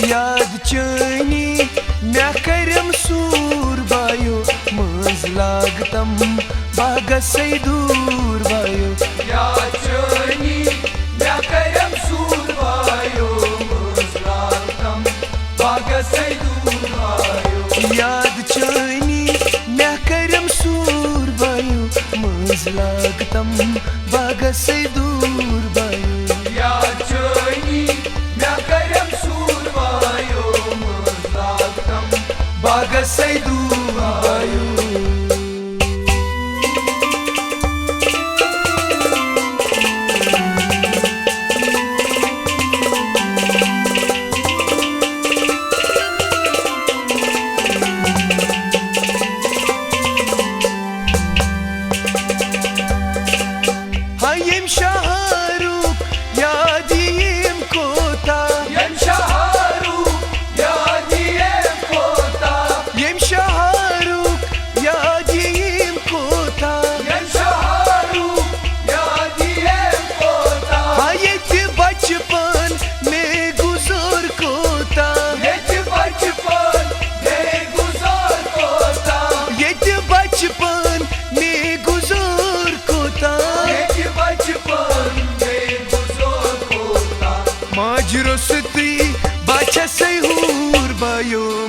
याद चनी मैं करम सूर भाइयों मज लागतम बागा से दूर भाइयों याद चनी मैं करम सूर भाइयों मज लागतम बागा से दूर भाइयों याद चनी मैं करम सूर भाइयों मज लागतम बागा से दूर भाइयों याद चनी मैं करम सूर भाइयों मज लागतम बागा से दूर भाइयों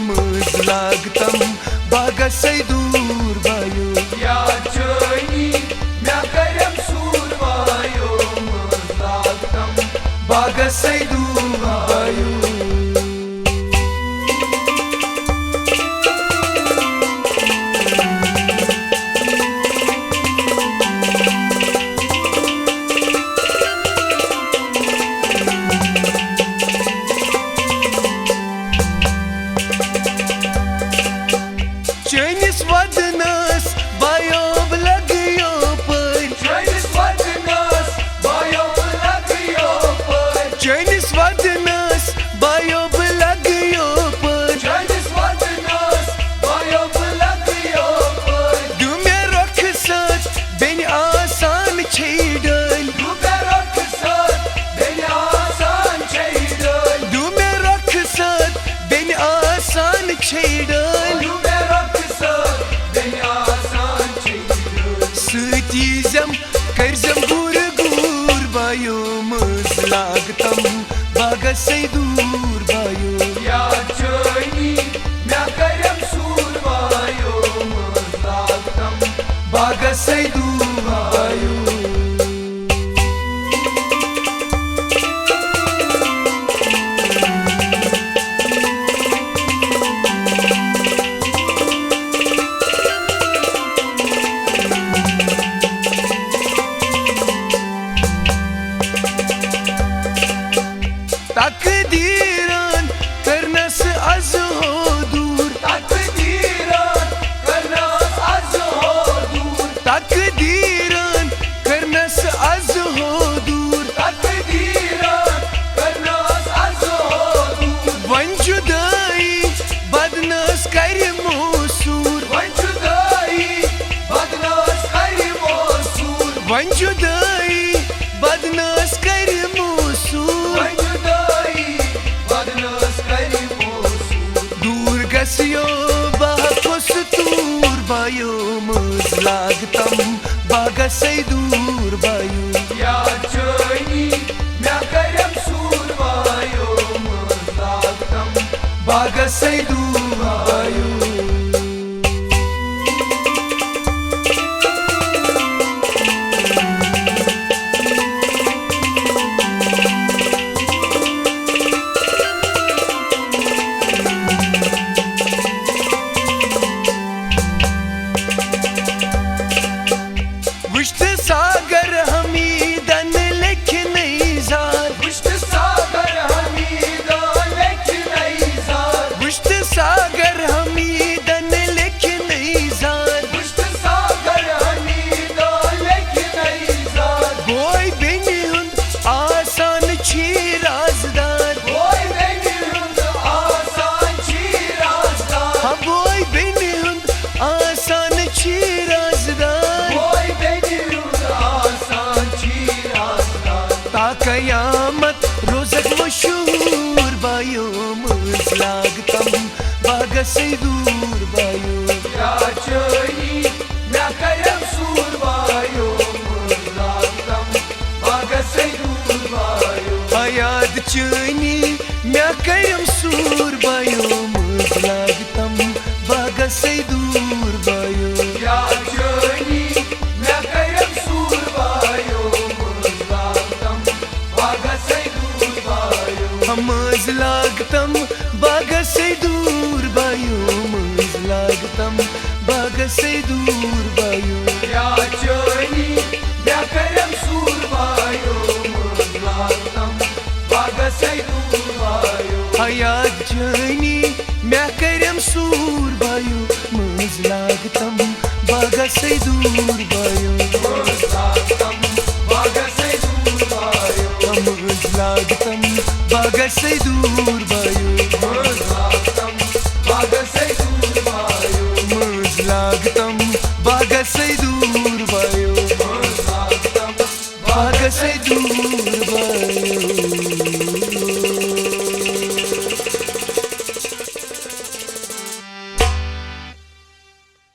मज लागतम बागा से दूर भाइयों याद चनी मैं करम सूर भाइयों मज लागतम बागा से दूर भाइयों लागतम बागा से दूर भाइयों याद चनी मैं करम सूर भाइयों मज लागतम बागा से दूर भाइयों तकदीरन करनस az हो दूर तकदीरन करनस az हो दूर तकदीरन करनस az हो दूर तकदीरन करनस az हो दूर वन जुदाई बदनस कर मोसूर वन जुदाई बदनस कर मोसूर वन जुदाई बदनस कर मोसूर दूर गसियो बाकुस दूर भाइयों मज लागतम बागा से दूर भाइयों याद चनी मैं करम सूर भाइयों मज लागतम बागा से दूर भाइयों सागर हमीदन लिख नहीं जार सागर हमीदन लिख नहीं जार सागर हमीदन लिख नहीं जार सागर हमीदन लिख नहीं जार बोई बेनी हुंद आसान छी राजदार बोई बेनी हुंद आसान छी राजदार हाँ बोई बेनी हुंद आसान छी राजदार ता कयामत रोज़क मशहूर बायो मज लागतम बागसै दूर बायो या चोनी मैं करम सूर बायो लागतम बागसै दूर बायो हयाद चोनी मैं करम सूर बायो मज लागतम बागसै दूर बायो या चोनी मैं करम सूर बायो लागतम बागसै दूर बायो मज लागतम बागसै दूर बायो मज लागतम बागसै दूर बायो या चोनी मैं करम सूर बायो लागतम बागसै दूर बायो हयात चोनी मैं करम सूर बायो मज लागतम बागसै दूर बायो लागतम बागसै दूर बायो मज लागतम बागसै दूर बायो लागतम बागसै दूर बायो मज लागतम बागसै दूर बायो लागतम बागसै दूर